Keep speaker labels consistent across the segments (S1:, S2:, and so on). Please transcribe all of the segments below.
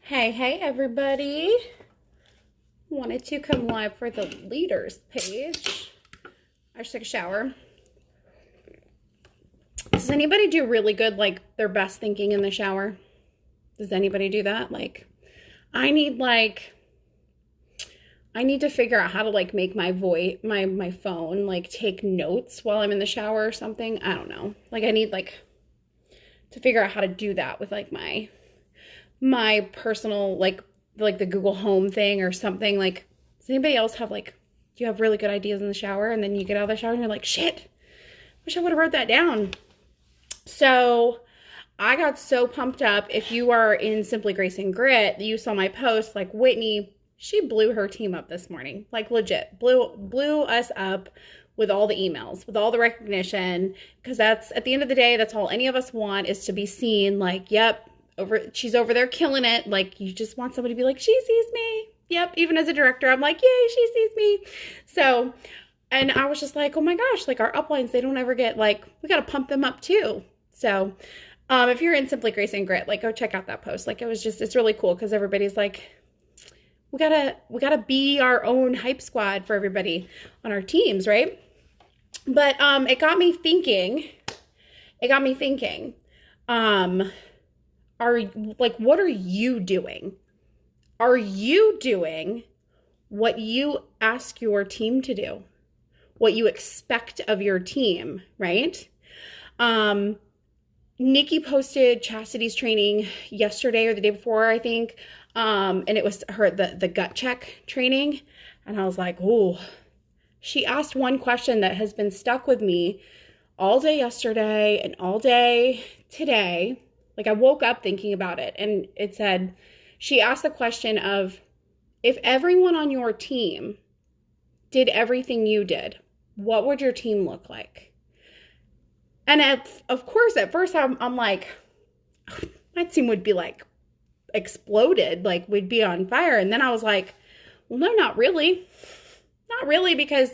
S1: Hey, everybody. Wanted to come live for the leaders page. I just took a shower. Does anybody do really good, like, their best thinking in the shower? Does anybody do that? I need, I need to figure out how to, make my voice, my phone, take notes while I'm in the shower or something. I don't know. I need, to figure out how to do that with, my personal, the Google Home thing or something. Does anybody else have, do you have really good ideas in the shower, and then you get out of the shower and you're like, shit, wish I would have wrote that down. So I got so pumped up. If you are in Simply Grace and Grit, you saw my post, Whitney, she blew her team up this morning. Legit, blew us up with all the emails, with all the recognition, because that's, at the end of the day, that's all any of us want, is to be seen, yep, she's over there killing it. You just want somebody to be like, she sees me. Yep. Even as a director, I'm like, yay, she sees me. So, and I was just like, oh my gosh, our uplines, they don't ever get, we got to pump them up too. So, if you're in Simply Grace and Grit, go check out that post. It's really cool, because everybody's like, we gotta be our own hype squad for everybody on our teams, right? But, it got me thinking, what are you doing? Are you doing what you ask your team to do? What you expect of your team, right? Nikki posted Chastity's training yesterday or the day before, I think. And it was the gut check training. And I was like, oh, she asked one question that has been stuck with me all day yesterday and all day today. I woke up thinking about it, and it said, she asked the question of, if everyone on your team did everything you did, what would your team look like? And of course, at first I'm like, my team would be exploded, we'd be on fire. And then I was like, well, no, not really. Not really, because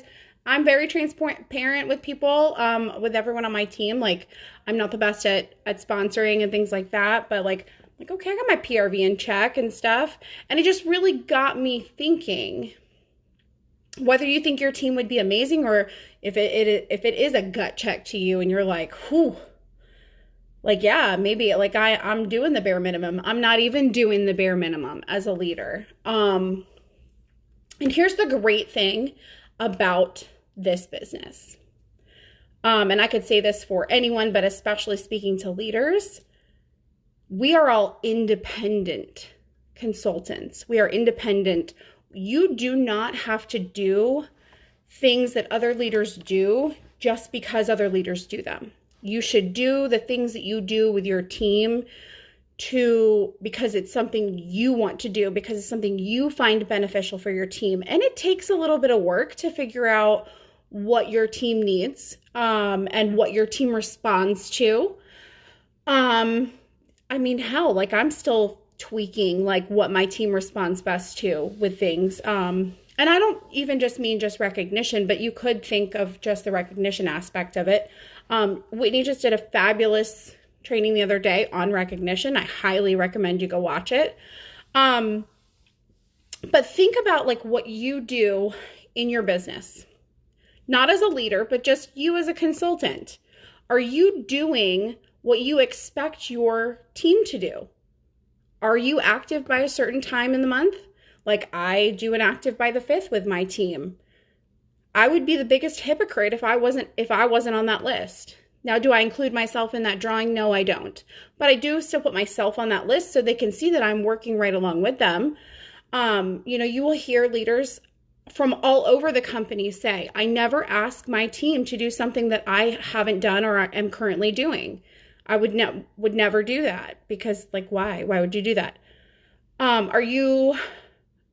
S1: I'm very transparent with people, with everyone on my team. I'm not the best at sponsoring and things like that, but okay, I got my PRV in check and stuff. And it just really got me thinking, whether you think your team would be amazing, or if it is a gut check to you and you're like, whew, yeah, maybe I'm doing the bare minimum. I'm not even doing the bare minimum as a leader. And here's the great thing about this business. And I could say this for anyone, but especially speaking to leaders, we are all independent consultants. We are independent. You do not have to do things that other leaders do just because other leaders do them. You should do the things that you do with your team because it's something you want to do, because it's something you find beneficial for your team. And it takes a little bit of work to figure out what your team needs, and what your team responds to. Hell, I'm still tweaking what my team responds best to with things. And I don't even just mean just recognition, but you could think of just the recognition aspect of it. Whitney just did a fabulous training the other day on recognition. I highly recommend you go watch it. But think about what you do in your business, not as a leader, but just you as a consultant. Are you doing what you expect your team to do? Are you active by a certain time in the month? I do an active by the 5th with my team. I would be the biggest hypocrite if I wasn't on that list. Now, do I include myself in that drawing? No, I don't. But I do still put myself on that list so they can see that I'm working right along with them. You will hear leaders from all over the company say, I never ask my team to do something that I haven't done or am currently doing. I would never do that, because why? Why would you do that? Are you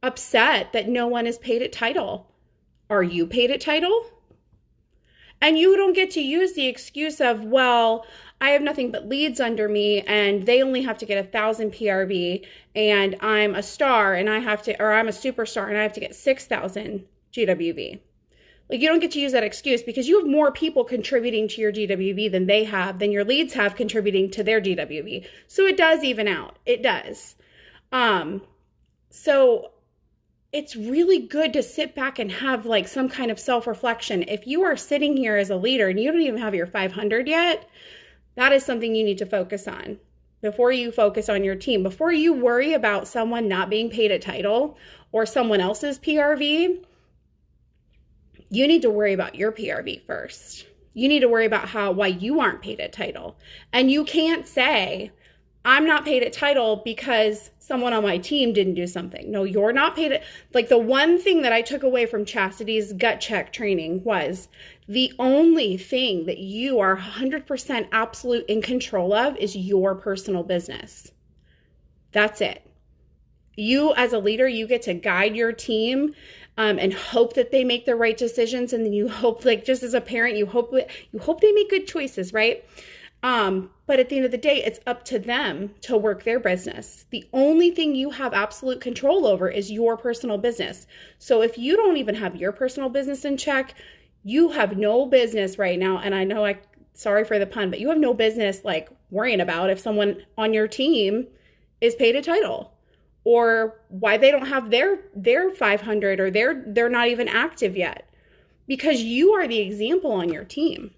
S1: upset that no one is paid at title? Are you paid at title? And you don't get to use the excuse of, well, I have nothing but leads under me and they only have to get 1,000 PRV, and I'm a star and I'm a superstar and I have to get 6,000 GWV. You don't get to use that excuse, because you have more people contributing to your GWV than your leads have contributing to their GWV. So it does even out. It does. So it's really good to sit back and have like some kind of self-reflection. If you are sitting here as a leader and you don't even have your 500 yet, that is something you need to focus on before you focus on your team. Before you worry about someone not being paid a title or someone else's PRV, you need to worry about your PRV first. You need to worry about why you aren't paid a title. And you can't say, I'm not paid a title because someone on my team didn't do something. No, you're not paid. Like, the one thing that I took away from Chastity's gut check training was the only thing that you are 100% absolute in control of is your personal business. That's it. You as a leader, you get to guide your team and hope that they make the right decisions. And then you hope, like, just as a parent, you hope they make good choices, right? But at the end of the day, it's up to them to work their business. The only thing you have absolute control over is your personal business. So if you don't even have your personal business in check, you have no business right now. And I know sorry for the pun, but you have no business like worrying about if someone on your team is paid a title or why they don't have their 500 or they're not even active yet, because you are the example on your team.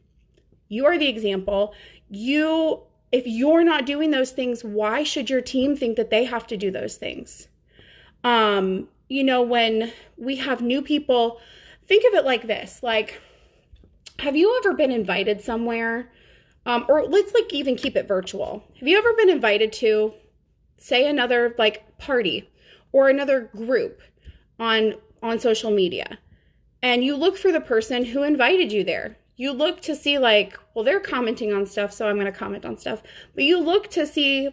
S1: You are the example. If you're not doing those things, why should your team think that they have to do those things? When we have new people, think of it like this. Like, have you ever been invited somewhere? Or let's even keep it virtual. Have you ever been invited to, say, another party or another group on social media? And you look for the person who invited you there. You look to see they're commenting on stuff, so I'm going to comment on stuff. But you look to see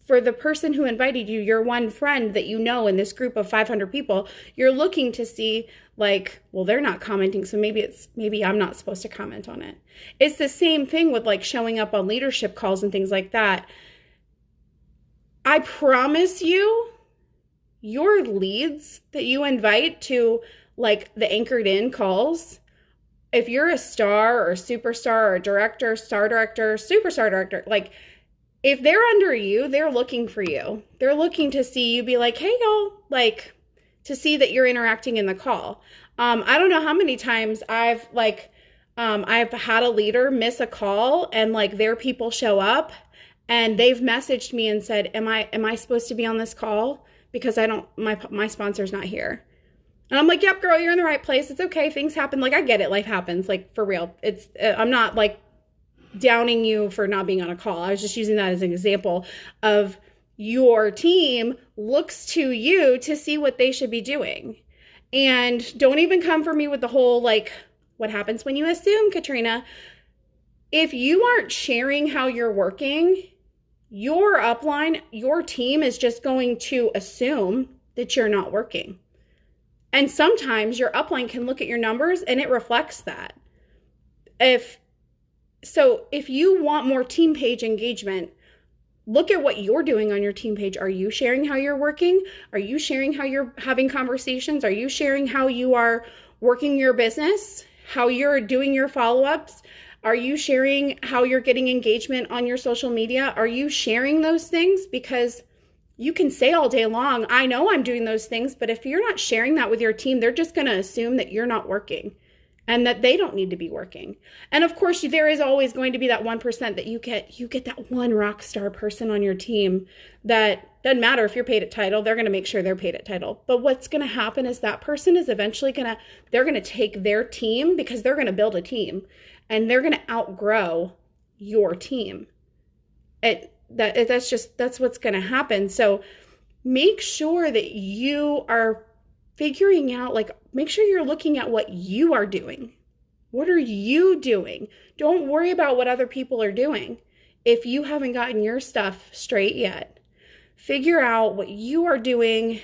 S1: for the person who invited you, your one friend that you know in this group of 500 people, you're looking to see they're not commenting, so maybe I'm not supposed to comment on it. It's the same thing with showing up on leadership calls and things like that. I promise you, your leads that you invite to the Anchored In calls, if you're a star or a superstar or a director, star director, superstar director, if they're under you, they're looking for you. They're looking to see you be like, hey, y'all, to see that you're interacting in the call. I don't know how many times I've had a leader miss a call and their people show up and they've messaged me and said, am I supposed to be on this call? Because my sponsor's not here. And I'm like, yep, girl, you're in the right place. It's okay. Things happen. I get it. Life happens. For real. I'm not downing you for not being on a call. I was just using that as an example of your team looks to you to see what they should be doing. And don't even come for me with the whole, what happens when you assume, Katrina. If you aren't sharing how you're working, your upline, your team is just going to assume that you're not working. And sometimes your upline can look at your numbers and it reflects that. If you want more team page engagement, look at what you're doing on your team page. Are you sharing how you're working? Are you sharing how you're having conversations? Are you sharing how you are working your business? How you're doing your follow-ups? Are you sharing how you're getting engagement on your social media? Are you sharing those things? Because you can say all day long, I know I'm doing those things, but if you're not sharing that with your team, they're just going to assume that you're not working and that they don't need to be working. And of course, there is always going to be that 1% that you get that one rock star person on your team that doesn't matter if you're paid at title, they're going to make sure they're paid at title. But what's going to happen is that person is eventually they're going to take their team, because they're going to build a team and they're going to outgrow your team. That's what's going to happen. So make sure that you are figuring out, make sure you're looking at what you are doing. What are you doing? Don't worry about what other people are doing. If you haven't gotten your stuff straight yet, figure out what you are doing.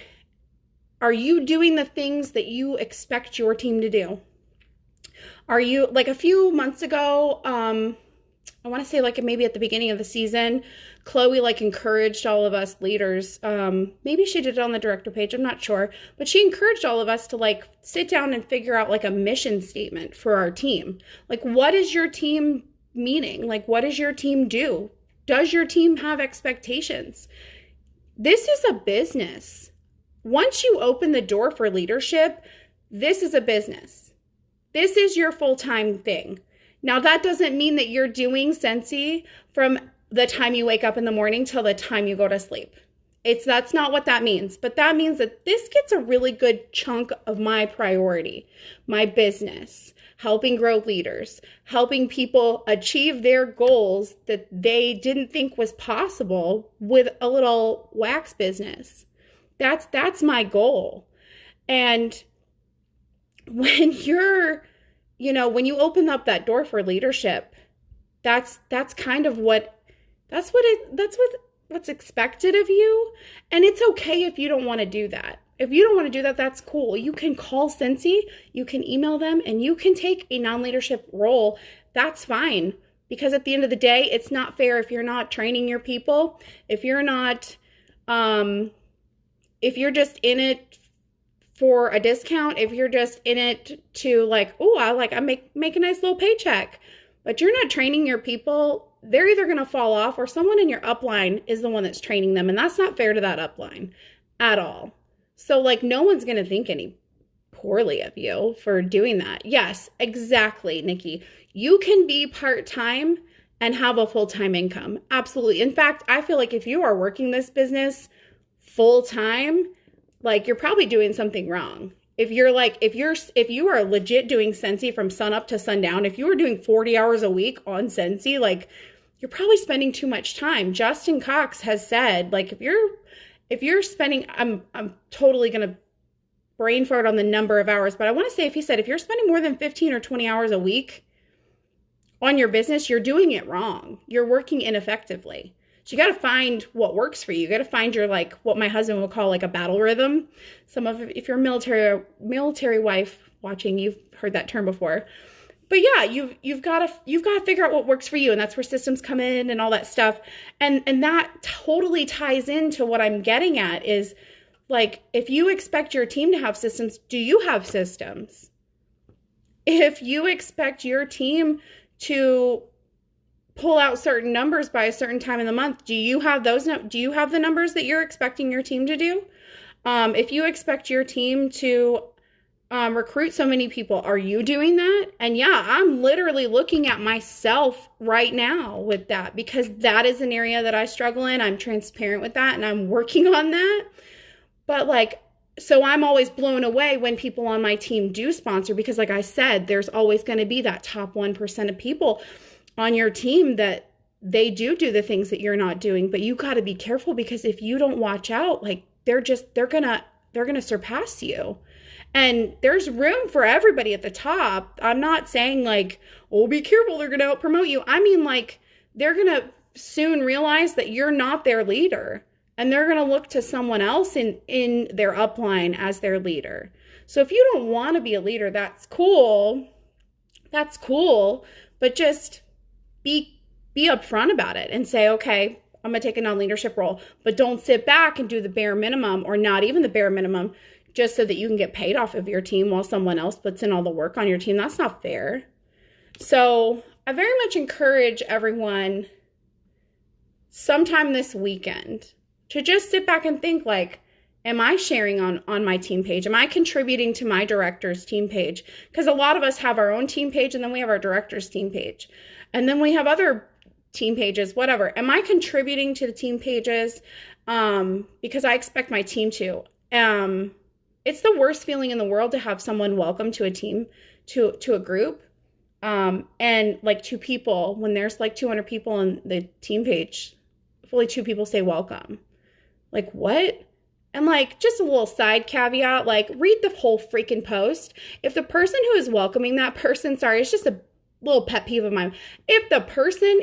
S1: Are you doing the things that you expect your team to do? Are you, a few months ago, I want to say maybe at the beginning of the season, Chloe encouraged all of us leaders. Maybe she did it on the director page, I'm not sure, but she encouraged all of us to sit down and figure out a mission statement for our team. What is your team meaning? What does your team do? Does your team have expectations? This is a business. Once you open the door for leadership, this is a business. This is your full-time thing. Now, that doesn't mean that you're doing Scentsy from the time you wake up in the morning till the time you go to sleep. That's not what that means, but that means that this gets a really good chunk of my priority, my business, helping grow leaders, helping people achieve their goals that they didn't think was possible with a little wax business. That's my goal. And when when you open up that door for leadership, that's kind of what's expected of you. And it's okay if you don't want to do that. If you don't want to do that, that's cool. You can call Scentsy, you can email them, and you can take a non-leadership role. That's fine. Because at the end of the day, it's not fair if you're not training your people, if you're not, if you're just in it for a discount, if you're just in it to I make a nice little paycheck, but you're not training your people, they're either going to fall off or someone in your upline is the one that's training them. And that's not fair to that upline at all. So no one's going to think any poorly of you for doing that. Yes, exactly, Nikki. You can be part-time and have a full-time income. Absolutely. In fact, I feel like if you are working this business full-time, you're probably doing something wrong. If you are legit doing Scentsy from sun up to sundown, if you are doing 40 hours a week on Scentsy, you're probably spending too much time. Justin Cox has said, if you're spending, I'm totally going to brain fart on the number of hours, but I want to say if you're spending more than 15 or 20 hours a week on your business, you're doing it wrong. You're working ineffectively. So you got to find what works for you. You got to find your, what my husband would call a battle rhythm. If you're a military wife watching, you've heard that term before. But yeah, you've got to figure out what works for you, and that's where systems come in and all that stuff. And that totally ties into what I'm getting at is if you expect your team to have systems, do you have systems? If you expect your team to pull out certain numbers by a certain time in the month, do you have the numbers that you're expecting your team to do? If you expect your team to recruit so many people, are you doing that? And yeah, I'm literally looking at myself right now with that, because that is an area that I struggle in. I'm transparent with that and I'm working on that. But so I'm always blown away when people on my team do sponsor, because like I said, there's always going to be that top 1% of people on your team that they do the things that you're not doing. But you got to be careful, because if you don't watch out, they're going to surpass you. And there's room for everybody at the top. I'm not saying be careful, they're going to out promote you. I mean, they're going to soon realize that you're not their leader, and they're going to look to someone else in their upline as their leader. So if you don't want to be a leader, that's cool. That's cool. But just be upfront about it and say, okay, I'm going to take a non-leadership role, but don't sit back and do the bare minimum, or not even the bare minimum, just so that you can get paid off of your team while someone else puts in all the work on your team. That's not fair. So I very much encourage everyone sometime this weekend to just sit back and think, am I sharing on my team page? Am I contributing to my director's team page? Because a lot of us have our own team page, and then we have our director's team page. And then we have other team pages, whatever. Am I contributing to the team pages? Because I expect my team to. It's the worst feeling in the world to have someone welcome to a team, to a group, and 2 people, when there's 200 people on the team page, if only 2 people say welcome. What? And just a little side caveat, read the whole freaking post. If the person who is welcoming that person, sorry, it's just a little pet peeve of mine. If the person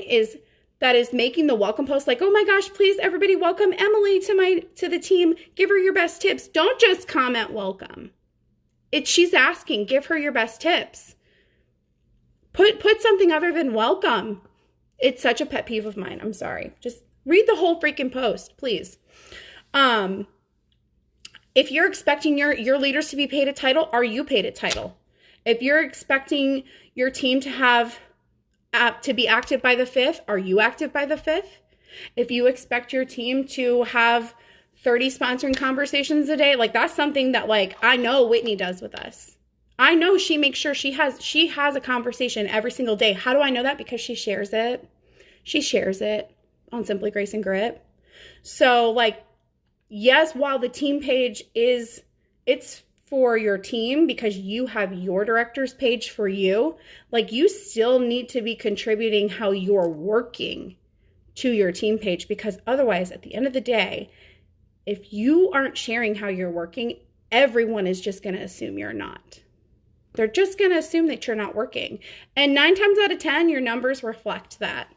S1: that is making the welcome post, oh my gosh, please everybody welcome Emily to the team, give her your best tips. Don't just comment welcome. She's asking, give her your best tips. Put something other than welcome. It's such a pet peeve of mine. I'm sorry. Just read the whole freaking post, please. If you're expecting your leaders to be paid a title, are you paid a title? If you're expecting your team to be active by the 5th, are you active by the 5th? If you expect your team to have 30 sponsoring conversations a day. Like, that's something that, like, I know Whitney does with us. I know she makes sure she has a conversation every single day. How do I know that? Because she shares it. She shares it on Simply Grace and Grit. So, like, yes, while the team page it's for your team because you have your director's page for you, like, you still need to be contributing how you're working to your team page, because otherwise, at the end of the day, if you aren't sharing how you're working, everyone is just going to assume you're not. They're just going to assume that you're not working. And 9 times out of 10, your numbers reflect that.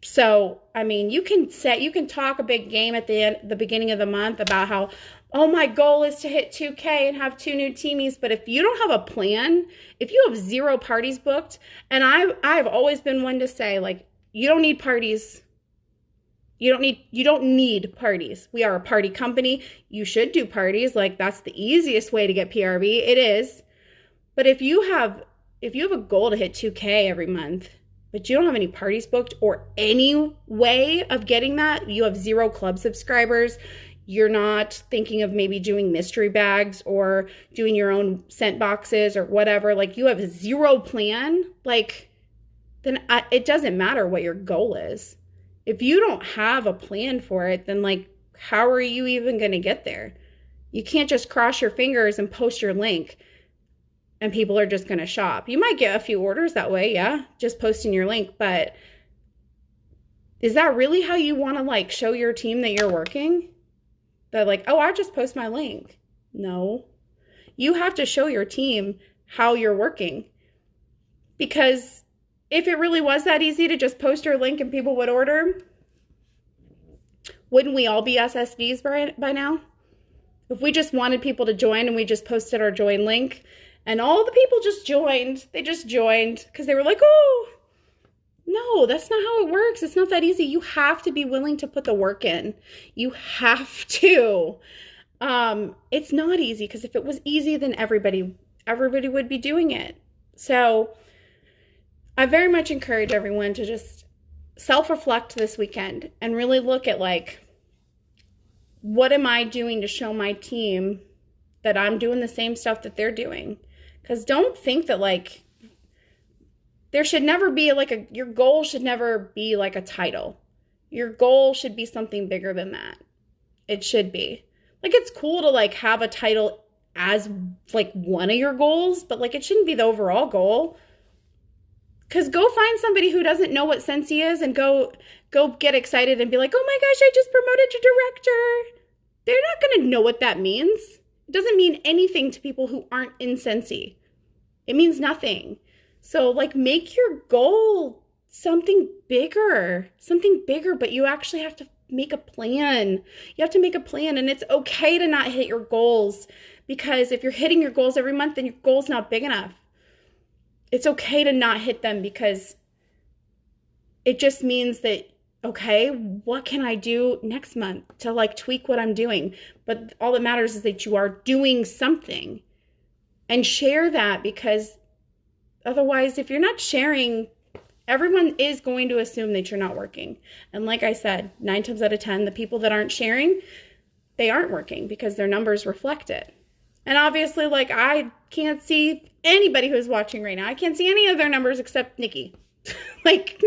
S1: So, I mean, you can talk a big game at the beginning of the month about how, oh, my goal is to hit 2K and have 2 new teamies. But if you don't have a plan, if you have 0 parties booked, and I've always been one to say, like, you don't need parties. You don't need parties. We are a party company. You should do parties. Like, that's the easiest way to get PRV. It is. But if you have a goal to hit 2K every month, but you don't have any parties booked or any way of getting that, you have 0 club subscribers, you're not thinking of maybe doing mystery bags or doing your own scent boxes or whatever, like, you have 0 plan, like, then it doesn't matter what your goal is. If you don't have a plan for it, then, like, how are you even going to get there? You can't just cross your fingers and post your link and people are just going to shop. You might get a few orders that way, yeah, just posting your link, but is that really how you want to, like, show your team that you're working? That, like, oh, I just post my link. No. You have to show your team how you're working, because if it really was that easy to just post your link and people would order, wouldn't we all be SSDs by now? If we just wanted people to join and we just posted our join link and all the people just joined, they just joined because they were like, oh, no, that's not how it works. It's not that easy. You have to be willing to put the work in. You have to. It's not easy, because if it was easy, then everybody would be doing it. So I very much encourage everyone to just self-reflect this weekend and really look at, like, what am I doing to show my team that I'm doing the same stuff that they're doing? Because don't think that, like, there should never be, like, your goal should never be like a title. Your goal should be something bigger than that. It should be. Like, it's cool to, like, have a title as, like, one of your goals, but, like, it shouldn't be the overall goal. Because go find somebody who doesn't know what Scentsy is and go get excited and be like, oh my gosh, I just promoted to director. They're not going to know what that means. It doesn't mean anything to people who aren't in Scentsy. It means nothing. So, like, make your goal something bigger, but you actually have to make a plan. You have to make a plan, and it's okay to not hit your goals, because if you're hitting your goals every month, then your goal's not big enough. It's okay to not hit them, because it just means that, okay, what can I do next month to, like, tweak what I'm doing? But all that matters is that you are doing something, and share that, because otherwise, if you're not sharing, everyone is going to assume that you're not working. And like I said, 9 times out of 10, the people that aren't sharing, they aren't working because their numbers reflect it. And obviously, like, I can't see anybody who's watching right now. I can't see any of their numbers except Nikki. Like,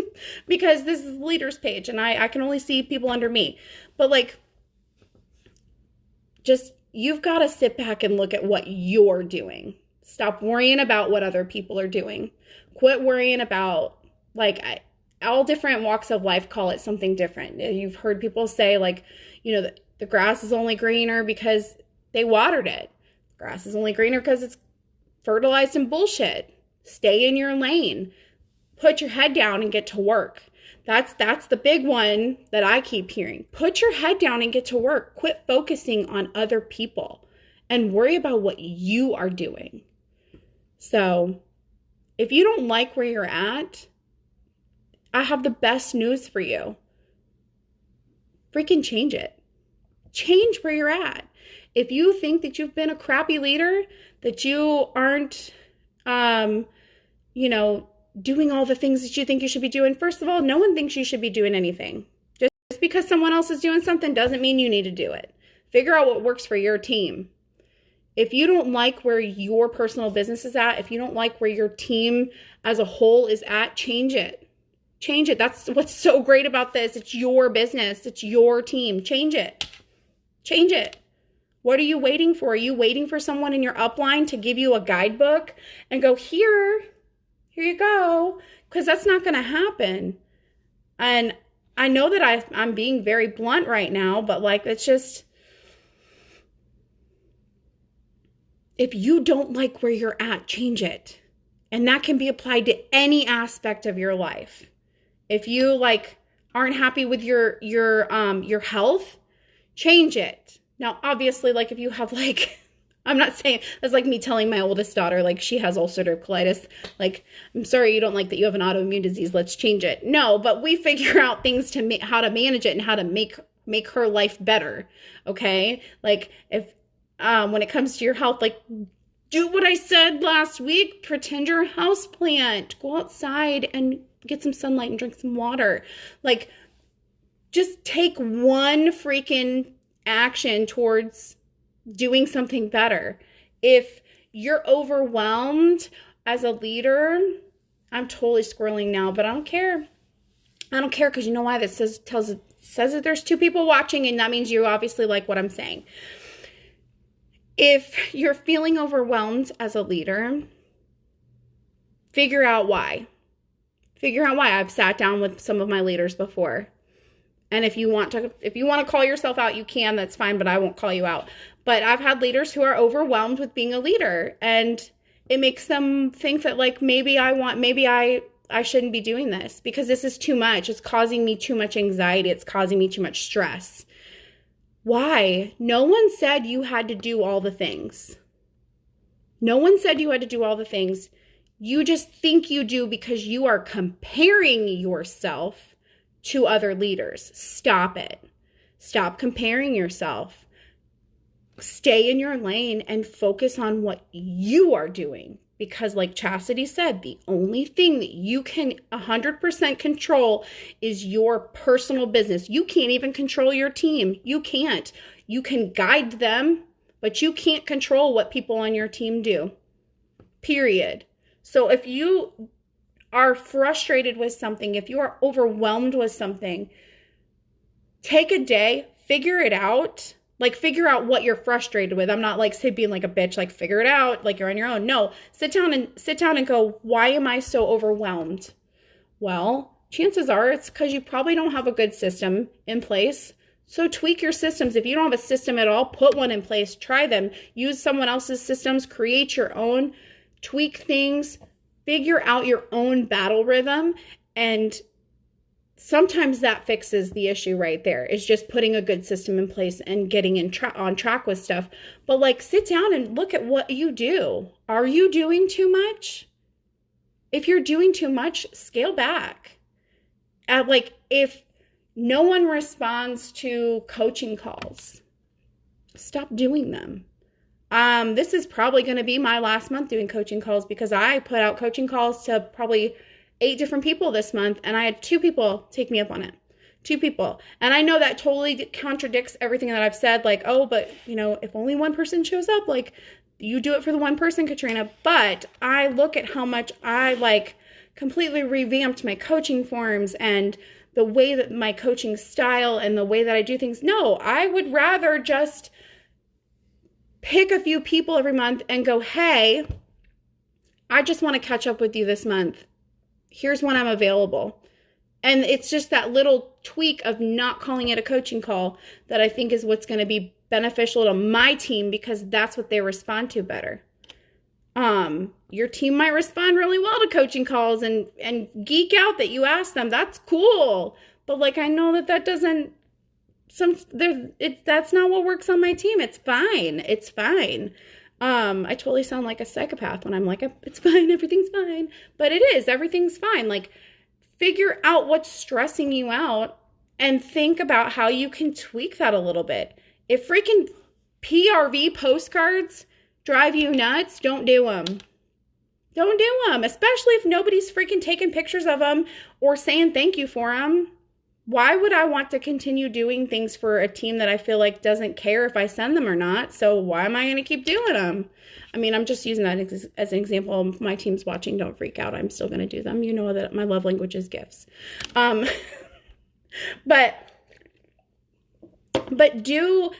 S1: because this is the leaders page and I can only see people under me. But, like, just, you've got to sit back and look at what you're doing. Stop worrying about what other people are doing. Quit worrying about, like, all different walks of life call it something different. You've heard people say, like, you know, the grass is only greener because they watered it. Grass is only greener because it's fertilized and bullshit. Stay in your lane. Put your head down and get to work. That's the big one that I keep hearing. Put your head down and get to work. Quit focusing on other people and worry about what you are doing. So, if you don't like where you're at, I have the best news for you. Freaking change it. Change where you're at. If you think that you've been a crappy leader, that you aren't, doing all the things that you think you should be doing, first of all, no one thinks you should be doing anything. Just because because someone else is doing something doesn't mean you need to do it. Figure out what works for your team. If you don't like where your personal business is at, if you don't like where your team as a whole is at, change it. Change it. That's what's so great about this. It's your business. It's your team. Change it. Change it. What are you waiting for? Are you waiting for someone in your upline to give you a guidebook and go, here you go? Because that's not going to happen. And I know that I'm being very blunt right now, but like, it's just, if you don't like where you're at, change it. And that can be applied to any aspect of your life. If you like aren't happy with your health, change it. Now, obviously, like if you have like, I'm not saying, that's like me telling my oldest daughter, like she has ulcerative colitis. Like, I'm sorry you don't like that you have an autoimmune disease. Let's change it. No, but we figure out things to how to manage it and how to make her life better. Okay. Like if, when it comes to your health, like do what I said last week, pretend you're a houseplant, go outside and get some sunlight and drink some water. Like just take one freaking action towards doing something better. If you're overwhelmed as a leader, I'm totally squirreling now, but I don't care. I don't care because you know why? That says that there's 2 people watching, and that means you obviously like what I'm saying. If you're feeling overwhelmed as a leader, figure out why. Figure out why. I've sat down with some of my leaders before. And if you want to call yourself out, you can, that's fine, but I won't call you out. But I've had leaders who are overwhelmed with being a leader, and it makes them think that like maybe I shouldn't be doing this because this is too much. It's causing me too much anxiety. It's causing me too much stress. Why? No one said you had to do all the things. No one said you had to do all the things. You just think you do because you are comparing yourself to other leaders. Stop it. Stop comparing yourself. Stay in your lane and focus on what you are doing. Because like Chastity said, the only thing that you can 100% control is your personal business. You can't even control your team. You can't. You can guide them, but you can't control what people on your team do. Period. So if you are frustrated with something, if you are overwhelmed with something, take a day, figure it out. Like, figure out what you're frustrated with. I'm not like, say, being like a bitch, like, figure it out, like you're on your own. No, sit down and go, why am I so overwhelmed? Well, chances are it's because you probably don't have a good system in place. So tweak your systems. If you don't have a system at all, put one in place, try them, use someone else's systems, create your own, tweak things, figure out your own battle rhythm, and sometimes that fixes the issue right there. It's just putting a good system in place and getting on track with stuff. But like, sit down and look at what you do. Are you doing too much? If you're doing too much, scale back. Like, if no one responds to coaching calls, stop doing them. This is probably going to be my last month doing coaching calls because I put out coaching calls to probably 8 different people this month, and I had 2 people take me up on it. 2 people. And I know that totally contradicts everything that I've said, like, oh, but, if only one person shows up, like, you do it for the one person, Katrina. But I look at how much I, like, completely revamped my coaching forms and the way that my coaching style and the way that I do things. No, I would rather just pick a few people every month and go, hey, I just want to catch up with you this month. Here's when I'm available. And it's just that little tweak of not calling it a coaching call that I think is what's going to be beneficial to my team because that's what they respond to better. Your team might respond really well to coaching calls and geek out that you ask them. That's cool. But like, I know that doesn't, that's not what works on my team. It's fine. It's fine. I totally sound like a psychopath when I'm like, it's fine, everything's fine. But it is, everything's fine. Like, figure out what's stressing you out and think about how you can tweak that a little bit. If freaking PRV postcards drive you nuts, don't do them. Don't do them, especially if nobody's freaking taking pictures of them or saying thank you for them. why would I want to continue doing things for a team that I feel like doesn't care if I send them or not? So why am I going to keep doing them? I mean, I'm just using that as an example. If my team's watching, don't freak out. I'm still going to do them. You know that my love language is gifts. But do,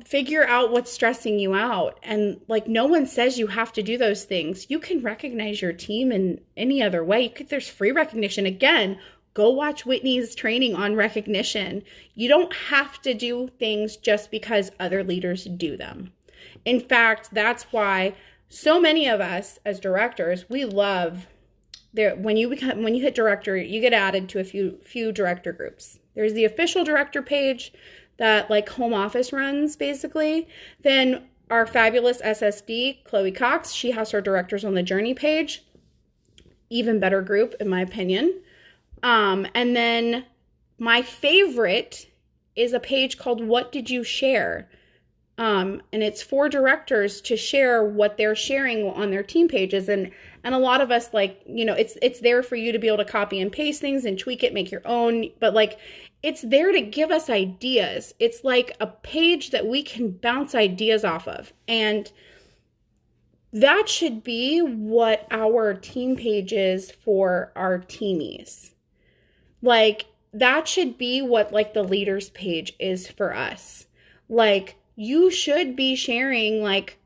S1: figure out what's stressing you out. And like, no one says you have to do those things. You can recognize your team in any other way. There's free recognition. Again, go watch Whitney's training on recognition. You don't have to do things just because other leaders do them. In fact, that's why so many of us as directors, we love when you hit director, you get added to a few director groups. There's the official director page that like home office runs basically. Then our fabulous SSD, Chloe Cox, she has her directors on the journey page. Even better group in my opinion. And then my favorite is a page called What Did You Share? And it's for directors to share what they're sharing on their team pages. And a lot of us it's there for you to be able to copy and paste things and tweak it, make your own, but like it's there to give us ideas. It's like a page that we can bounce ideas off of. And that should be what our team page is for our teamies. Like that should be what like the leaders page is for us. Like you should be sharing like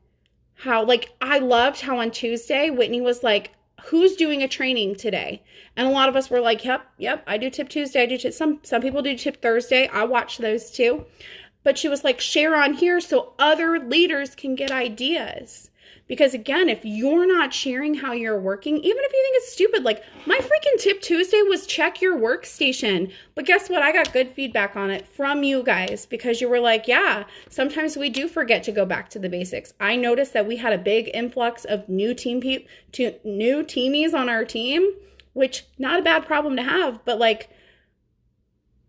S1: how, like I loved how on Tuesday, Whitney was like, who's doing a training today? And a lot of us were like, yep, I do Tip Tuesday. I do tip, some people do Tip Thursday. I watch those too. But she was like, share on here so other leaders can get ideas. Because again, if you're not sharing how you're working, even if you think it's stupid, like my freaking Tip Tuesday was check your workstation. But guess what? I got good feedback on it from you guys because you were like, yeah, sometimes we do forget to go back to the basics. I noticed that we had a big influx of new teamies on our team, which not a bad problem to have. But like,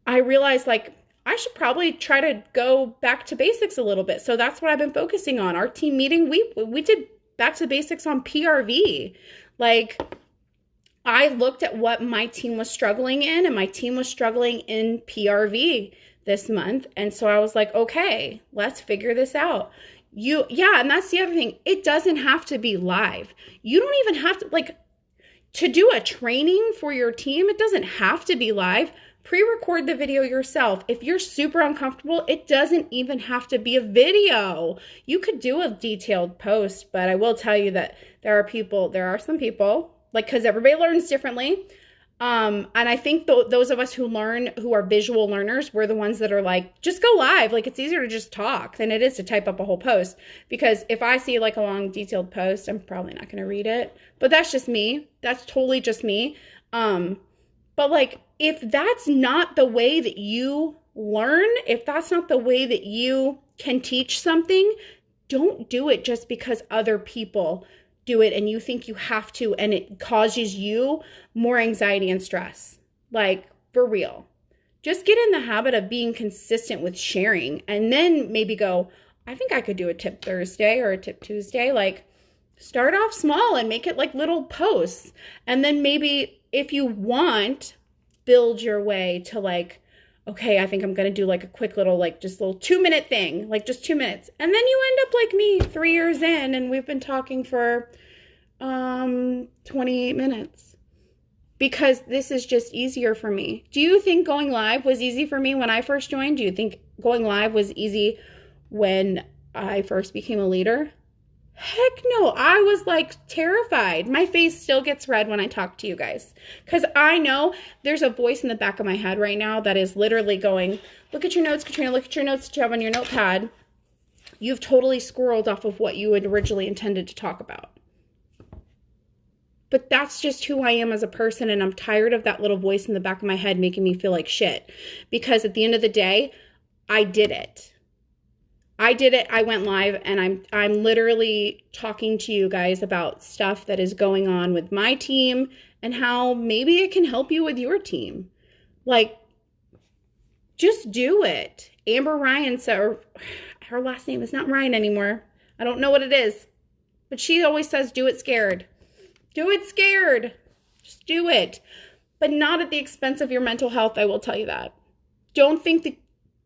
S1: I realized like, I should probably try to go back to basics a little bit. So that's what I've been focusing on. Our team meeting, we did back to basics on PRV. Like I looked at what my team was struggling in, and my team was struggling in PRV this month. And so I was like, okay, let's figure this out. And that's the other thing. It doesn't have to be live. You don't even have to to do a training for your team. It doesn't have to be live. Pre-record the video yourself. If you're super uncomfortable, it doesn't even have to be a video. You could do a detailed post, but I will tell you that there are some people, like, because everybody learns differently. And I think those of us who are visual learners, we're the ones that are like, just go live. Like, it's easier to just talk than it is to type up a whole post. Because if I see like a long detailed post, I'm probably not going to read it. But that's just me. That's totally just me. But like, if that's not the way that you learn, if that's not the way that you can teach something, don't do it just because other people do it and you think you have to, and it causes you more anxiety and stress. Like, for real. Just get in the habit of being consistent with sharing, and then maybe go, I think I could do a Tip Thursday or a Tip Tuesday. Like, start off small and make it like little posts. And then maybe if you want, build your way to like, okay, I think I'm going to do like a quick little, like just little 2-minute thing, like just 2 minutes. And then you end up like me 3 years in, and we've been talking for 28 minutes because this is just easier for me. Do you think going live was easy for me when I first joined? Do you think going live was easy when I first became a leader? Heck no. I was like terrified. My face still gets red when I talk to you guys because I know there's a voice in the back of my head right now that is literally going, look at your notes, Katrina, look at your notes that you have on your notepad. You've totally squirreled off of what you had originally intended to talk about. But that's just who I am as a person, and I'm tired of that little voice in the back of my head making me feel like shit because at the end of the day, I did it. I went live, and I'm literally talking to you guys about stuff that is going on with my team and how maybe it can help you with your team. Like, just do it. Amber Ryan said, or her last name is not Ryan anymore. I don't know what it is, but she always says, do it scared. Do it scared. Just do it. but not at the expense of your mental health. I will tell you that. Don't think that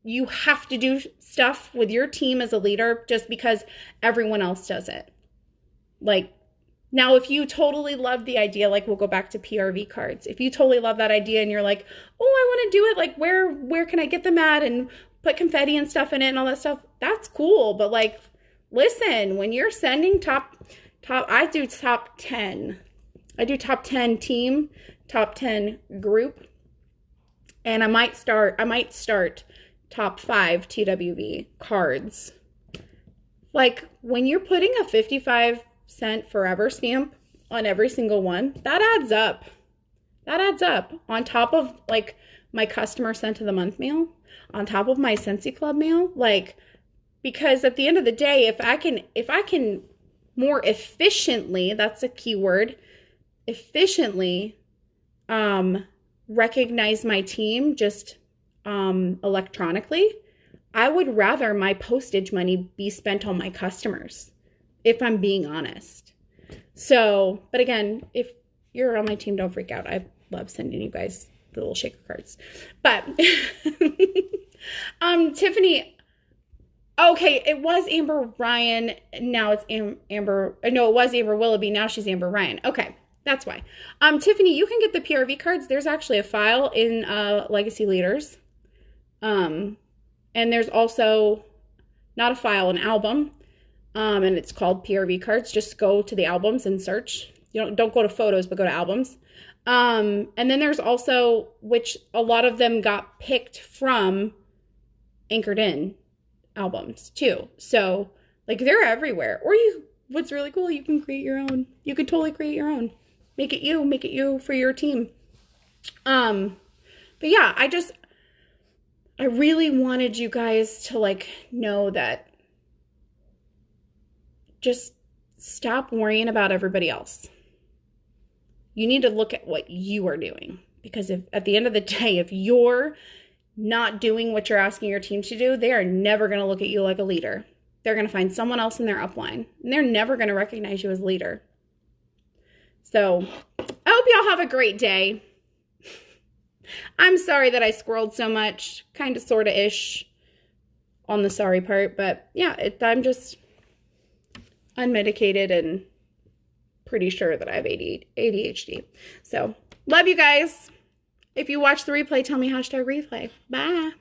S1: you have to do stuff with your team as a leader just because everyone else does it. Like, now, if you totally love the idea, like we'll go back to PRV cards. If you totally love that idea and you're like, oh, I want to do it, like where can I get them at and put confetti and stuff in it and all that stuff, that's cool. But like, listen, when you're sending I do top 10. I do top 10 team, top 10 group, and I might start top 5 TWV cards. Like, when you're putting a 55-cent forever stamp on every single one, that adds up. That adds up on top of like my customer cent of the month mail, on top of my Scentsy Club mail, like, because at the end of the day, if I can more efficiently, that's a key word, efficiently recognize my team just electronically, I would rather my postage money be spent on my customers, if I'm being honest. So, but again, if you're on my team, don't freak out. I love sending you guys the little shaker cards. But Tiffany, okay, it was Amber Ryan. Now it's Amber. No, it was Amber Willoughby. Now she's Amber Ryan. Okay, that's why. Tiffany, you can get the PRV cards. There's actually a file in Legacy Leaders. And there's also not a file, an album. And it's called PRV cards. Just go to the albums and search. Don't go to photos, but go to albums. And then there's also, which a lot of them got picked from Anchored In albums too. So like, they're everywhere. Or what's really cool, you can create your own. You could totally create your own. Make it you for your team. But yeah, I really wanted you guys to like know that just stop worrying about everybody else. You need to look at what you are doing, because if at the end of the day, if you're not doing what you're asking your team to do, they are never going to look at you like a leader. They're going to find someone else in their upline, and they're never going to recognize you as a leader. So I hope y'all have a great day. I'm sorry that I squirreled so much, kind of, sort of ish on the sorry part, but yeah, I'm just unmedicated and pretty sure that I have ADHD. So love you guys. If you watch the replay, tell me #replay. Bye.